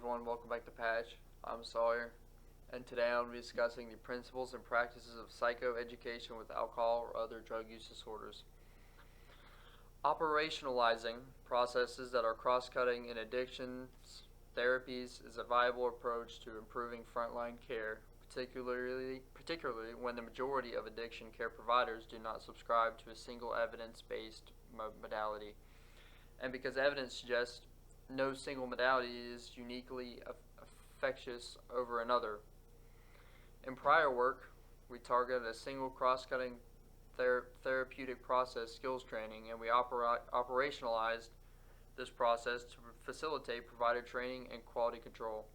everyone, welcome back to Patch. I'm Sawyer, and today I'll be discussing the principles and practices of psychoeducation with alcohol or other drug use disorders. Operationalizing processes that are cross-cutting in addictions therapies is a viable approach to improving frontline care, particularly when the majority of addiction care providers do not subscribe to a single evidence-based modality, and because evidence suggests no single modality is uniquely effectuous over another. In prior work, we targeted a single cross-cutting therapeutic process skills training, and we operationalized this process to facilitate provider training and quality control.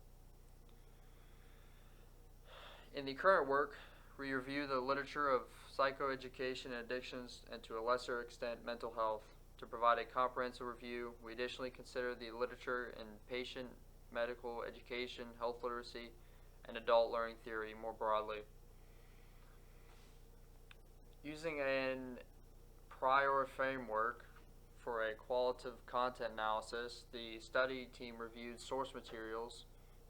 In the current work, we review the literature of psychoeducation and addictions, and to a lesser extent mental health. To provide a comprehensive review, we additionally consider the literature in patient medical education, health literacy, and adult learning theory more broadly. Using a prior framework for a qualitative content analysis, the study team reviewed source materials.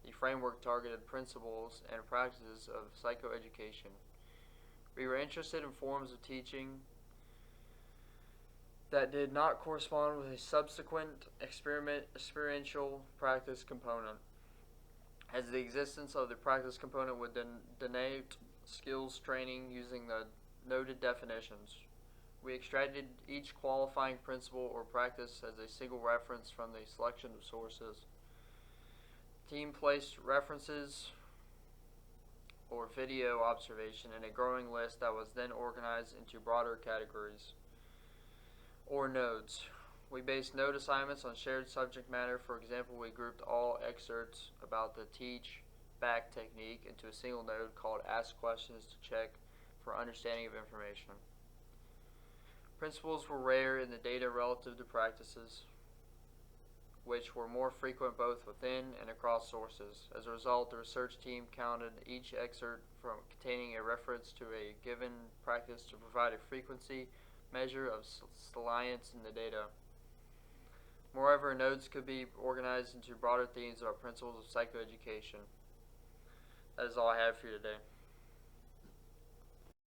The framework targeted principles and practices of psychoeducation. We were interested in forms of teaching that did not correspond with a subsequent experiential practice component, as the existence of the practice component would denote skills training using the noted definitions. We extracted each qualifying principle or practice as a single reference from the selection of sources. The team placed references or video observation in a growing list that was then organized into broader categories or nodes. We based node assignments on shared subject matter. For example, we grouped all excerpts about the teach back technique into a single node called Ask Questions to check for understanding of information. Principles were rare in the data relative to practices, which were more frequent both within and across sources. As a result, the research team counted each excerpt from containing a reference to a given practice to provide a frequency measure of salience in the data. Moreover, nodes could be organized into broader themes about principles of psychoeducation. That is all I have for you today.